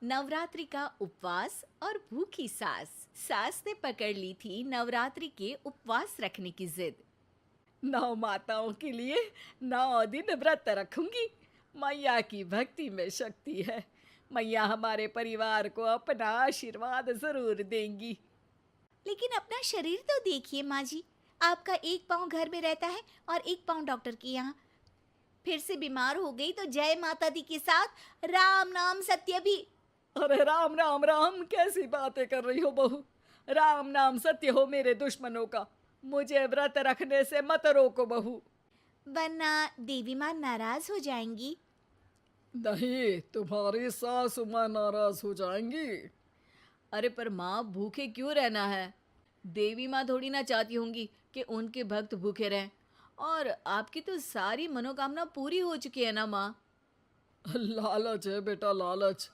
नवरात्रि का उपवास और भूखी सास। सास ने पकड़ ली थी नवरात्रि के उपवास रखने की जिद। 9 माताओं के लिए 9 दिन व्रत रखूंगी। मैया की भक्ति में शक्ति है। मैया हमारे परिवार को अपना आशीर्वाद जरूर देंगी। लेकिन अपना शरीर तो देखिए माँ जी, आपका एक पाँव घर में रहता है और एक पाँव डॉक्टर के यहाँ। फिर से बीमार हो गई तो जय माता दी के साथ राम नाम सत्य भी। अरे राम राम राम, कैसी बातें कर रही हो बहू। राम नाम सत्य हो मेरे दुश्मनों का। मुझे व्रत रखने से मत रोको बहू। वरना देवी माँ नाराज हो जाएंगी। नहीं, तुम्हारी सासू माँ नाराज हो जाएंगी। अरे पर माँ, भूखे क्यों रहना है? देवी माँ थोड़ी ना चाहती होंगी कि उनके भक्त भूखे रहें। और आपकी तो सारी मनोकामना पूरी हो चुकी है ना माँ। लालच है बेटा, लालच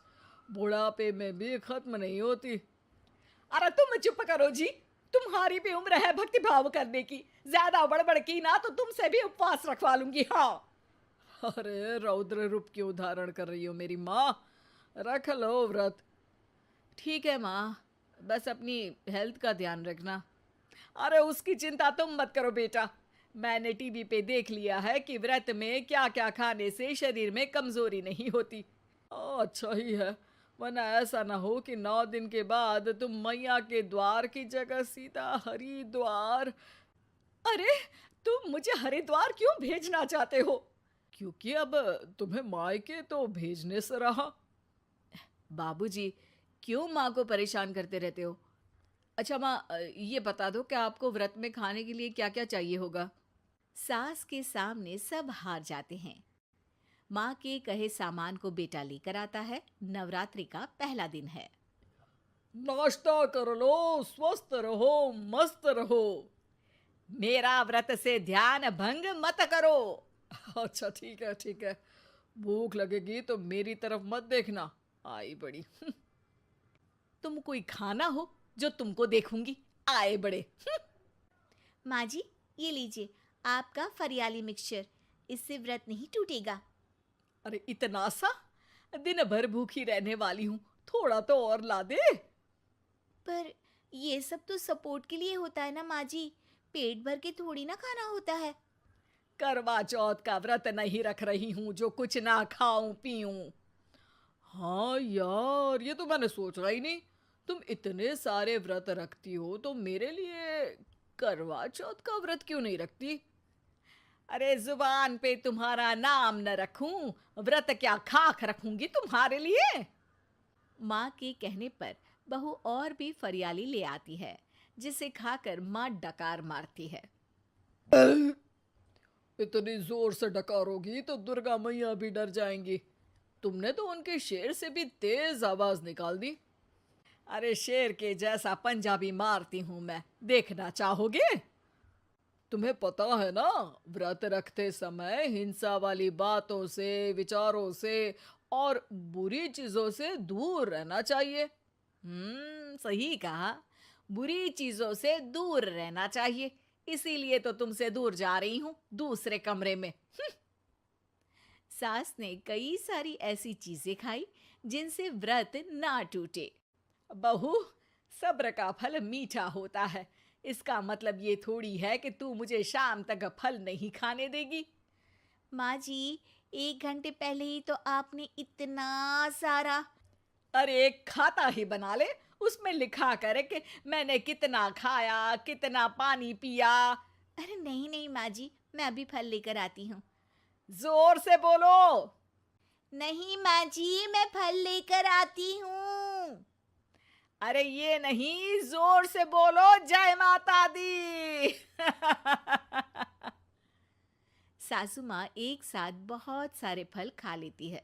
बुढ़ापे में भी खत्म नहीं होती। अरे तुम चुप करो जी। तुम्हारी भी उम्र है भक्ति भाव करने की। ज्यादा बड़बड़ की ना तो तुमसे भी उपवास रखवा लूंगी। हाँ। अरे रौद्र रूप क्यों धारण कर रही हो मेरी माँ। रख लो व्रत। ठीक है माँ, बस अपनी हेल्थ का ध्यान रखना। अरे उसकी चिंता तुम मत करो बेटा। मैंने टीवी पे देख लिया है कि व्रत में क्या क्या खाने से शरीर में कमजोरी नहीं होती। अच्छा ही है, वरना ऐसा ना हो कि 9 दिन के बाद तुम मैया के द्वार की जगह सीधा हरिद्वार। अरे तुम मुझे हरिद्वार क्यों भेजना चाहते हो? क्योंकि अब तुम्हें मायके तो भेजने से रहा। बाबूजी, क्यों माँ को परेशान करते रहते हो? अच्छा माँ, ये बता दो कि आपको व्रत में खाने के लिए क्या क्या चाहिए होगा। सास के सामने सब हार जाते हैं। माँ के कहे सामान को बेटा लेकर आता है। नवरात्रि का पहला दिन है। नाश्ता कर लो, स्वस्थ रहो, मस्त रहो। मेरा व्रत से ध्यान भंग मत करो। अच्छा ठीक है ठीक है। भूख लगेगी तो मेरी तरफ मत देखना। आई बड़ी। तुम कोई खाना हो जो तुमको देखूंगी। आए बड़े। माँ जी, ये लीजिए आपका फरियाली मिक्सचर। इससे व्रत नहीं टूटेगा। अरे इतना सा? दिन भर भूखी रहने वाली हूँ, थोड़ा तो और ला दे। पर ये सब तो सपोर्ट के लिए होता है ना माँ जी, पेट भर के थोड़ी ना खाना होता है। करवा चौथ का व्रत नहीं रख रही हूँ जो कुछ ना खाऊं पीऊं। हाँ यार, ये तो मैंने सोचा ही नहीं। तुम इतने सारे व्रत रखती हो तो मेरे लिए करवा चौथ का व्रत क्यों नहीं रखती? अरे जुबान पे तुम्हारा नाम न रखूं, व्रत क्या खाक रखूंगी तुम्हारे लिए। माँ के कहने पर बहू और भी फरियाली ले आती है, जिसे खाकर माँ डकार मारती है। इतनी जोर से डकारोगी तो दुर्गा मैया भी डर जाएंगी। तुमने तो उनके शेर से भी तेज आवाज निकाल दी। अरे शेर के जैसा पंजाबी मारती हूं मैं, देखना चाहोगे? तुम्हें पता है ना, व्रत रखते समय हिंसा वाली बातों से, विचारों से और बुरी चीजों से दूर रहना चाहिए। सही कहा। बुरी चीजों से दूर रहना चाहिए। इसीलिए तो तुमसे दूर जा रही हूँ, दूसरे कमरे में। सास ने कई सारी ऐसी चीजें खाई जिनसे व्रत ना टूटे। बहू, सब्र का फल मीठा होता है। इसका मतलब ये थोड़ी है कि तू मुझे शाम तक फल नहीं खाने देगी। माँ जी, 1 घंटे पहले ही तो आपने इतना सारा। अरे एक खाता ही बना ले, उसमें लिखा करे कि मैंने कितना खाया, कितना पानी पिया। अरे नहीं नहीं माँ जी, मैं अभी फल लेकर आती हूँ। जोर से बोलो। नहीं माँ जी, मैं फल लेकर आती हूँ। अरे ये नहीं, जोर से बोलो, जय माता दी। सासू माँ एक साथ बहुत सारे फल खा लेती है।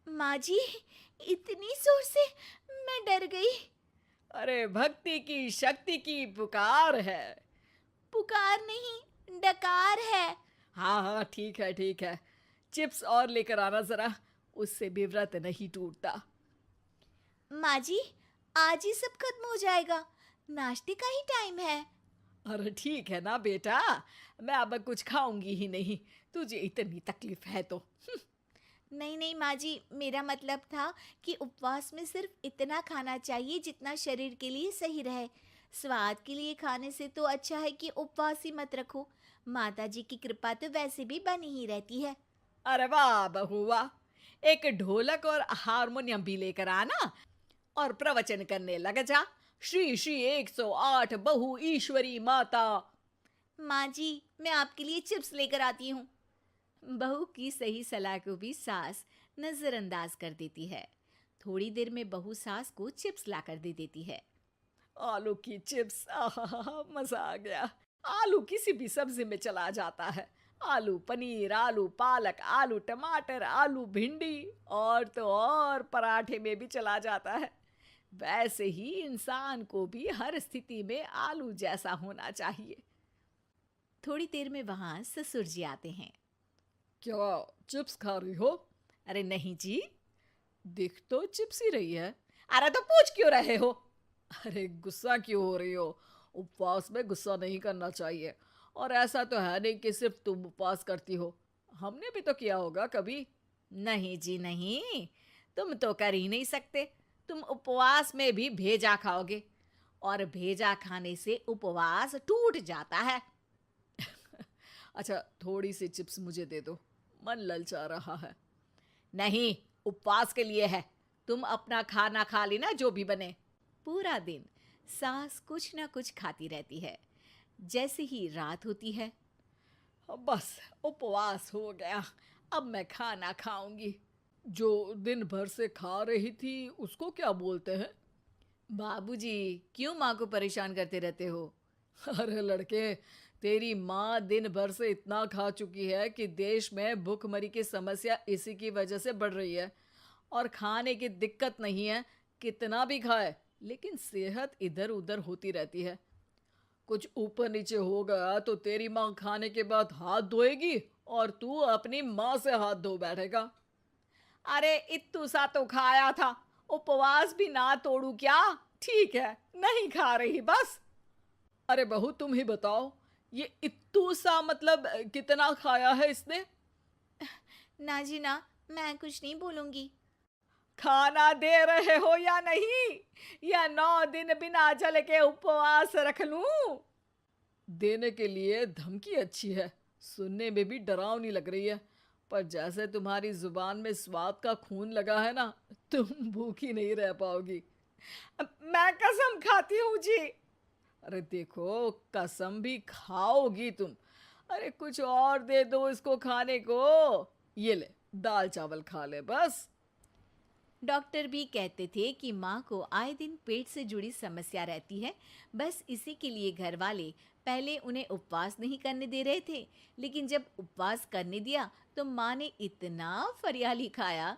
माँ जी, इतनी जोर से मैं डर गई। अरे भक्ति की शक्ति की पुकार है। पुकार नहीं, डकार है। हाँ हाँ ठीक है ठीक है। चिप्स और लेकर आना जरा, उससे भी व्रत नहीं टूटता। माँ जी, आज ही सब खत्म हो जाएगा, नाश्ते का ही टाइम है। अरे ठीक है ना बेटा, मैं अब कुछ खाऊंगी ही नहीं, तुझे इतनी तकलीफ है तो। नहीं नहीं माँ जी, मेरा मतलब था कि उपवास में सिर्फ इतना खाना चाहिए जितना शरीर के लिए सही रहे। स्वाद के लिए खाने से तो अच्छा है कि उपवास ही मत रखो। माता जी की कृपा तो वैसे भी बनी ही रहती है। अरे वाह बहू वाह! एक ढोलक और हारमोनियम भी लेकर आना और प्रवचन करने लग जा। श्री श्री 108 बहु ईश्वरी माता। माँ जी, मैं आपके लिए चिप्स लेकर आती हूँ। बहू की सही सलाह को भी सास नजरअंदाज कर देती है। थोड़ी देर में बहू सास को चिप्स लाकर दे देती है। आलू की चिप्स, आहा मजा आ गया। आलू किसी भी सब्जी में चला जाता है। आलू पनीर, आलू पालक, आलू टमाटर, आलू भिंडी और तो और पराठे में भी चला जाता है। वैसे ही इंसान को भी हर स्थिति में आलू जैसा होना चाहिए। थोड़ी देर में वहां ससुर जी आते हैं। क्या चिप्स खा रही हो? अरे नहीं जी, दिख तो चिप्स ही रही है। अरे तो पूछ क्यों रहे हो? अरे गुस्सा क्यों हो रही हो? उपवास में गुस्सा नहीं करना चाहिए। और ऐसा तो है नहीं कि सिर्फ तुम उपवास करती हो, हमने भी तो किया होगा कभी। नहीं जी नहीं, तुम तो कर ही नहीं सकते। तुम उपवास में भी भेजा खाओगे और भेजा खाने से उपवास टूट जाता है। अच्छा थोड़ी सी चिप्स मुझे दे दो, मन ललचा रहा है। नहीं, उपवास के लिए है। तुम अपना खाना खा लेना जो भी बने। पूरा दिन सास कुछ ना कुछ खाती रहती है। जैसे ही रात होती है, अब बस उपवास हो गया, अब मैं खाना खाऊंगी। जो दिन भर से खा रही थी उसको क्या बोलते हैं? बाबूजी क्यों माँ को परेशान करते रहते हो? अरे लड़के, तेरी माँ दिन भर से इतना खा चुकी है कि देश में भूखमरी की समस्या इसी की वजह से बढ़ रही है। और खाने की दिक्कत नहीं है, कितना भी खाए लेकिन सेहत इधर उधर होती रहती है। कुछ ऊपर नीचे हो गया तो तेरी माँ खाने के बाद हाथ धोएगी और तू अपनी माँ से हाथ धो बैठेगा। अरे इत्तू सा तो खाया था, उपवास भी ना तोड़ू क्या? ठीक है, नहीं खा रही बस। अरे बहू तुम ही बताओ, ये इत्तू सा मतलब कितना खाया है इसने? ना जी ना, मैं कुछ नहीं बोलूंगी। खाना दे रहे हो या नहीं, या 9 दिन बिना जल के उपवास रख लूं? देने के लिए धमकी अच्छी है, सुनने में भी डरावनी लग रही है। पर जैसे तुम्हारी जुबान में स्वाद का खून लगा है ना, तुम भूखी नहीं रह पाओगी। मैं कसम खाती हूँ जी। अरे देखो, कसम भी खाओगी तुम। अरे कुछ और दे दो इसको खाने को। ये ले, दाल चावल खा ले बस। डॉक्टर भी कहते थे कि माँ को आए दिन पेट से जुड़ी समस्या रहती है। बस इसी के लिए घर वाले पहले उन्हें उपवास नहीं करने दे रहे थे, लेकिन जब उपवास करने दिया तो माँ ने इतना फरियाली खाया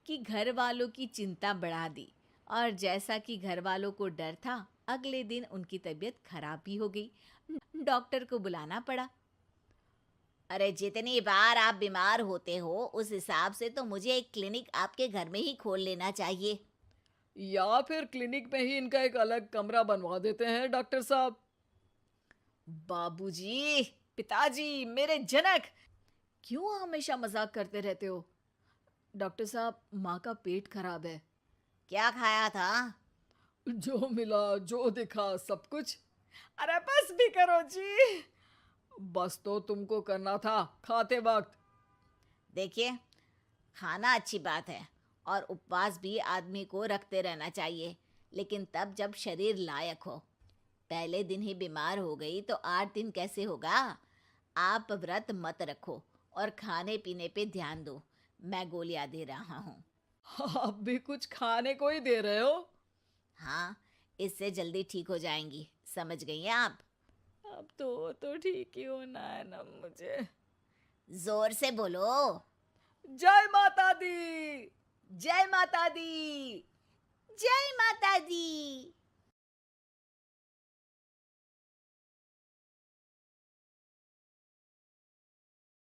कि घर वालों की चिंता बढ़ा दी। और जैसा कि घर वालों को डर था, अगले दिन उनकी तबीयत खराब भी हो गई। डॉक्टर को बुलाना पड़ा। अरे जितनी बार आप बीमार होते हो उस हिसाब से तो मुझे एक क्लिनिक आपके घर में ही खोल लेना चाहिए। या फिर क्लिनिक में ही इनका एक अलग कमरा बनवा देते हैं डॉक्टर साहब। बाबूजी, पिताजी, मेरे जनक, क्यों हमेशा मजाक करते रहते हो? डॉक्टर साहब, माँ का पेट खराब है। क्या खाया था? जो मिला जो दिखा सब कुछ। अरे बस भी करो जी। बस तो तुमको करना था खाते वक्त। देखिए, खाना अच्छी बात है और उपवास भी आदमी को रखते रहना चाहिए, लेकिन तब जब शरीर लायक हो। पहले दिन ही बीमार हो गई तो 8 दिन कैसे होगा? आप व्रत मत रखो और खाने पीने पे ध्यान दो। मैं गोलियां दे रहा हूँ। आप भी कुछ खाने को ही दे रहे हो? हाँ, इससे जल्दी ठीक हो जाएंगी, समझ गई हैं आप? अब तो ठीक ही होना है ना मुझे। जोर से बोलो। जय माता दी। जय माता दी। जय माता दी।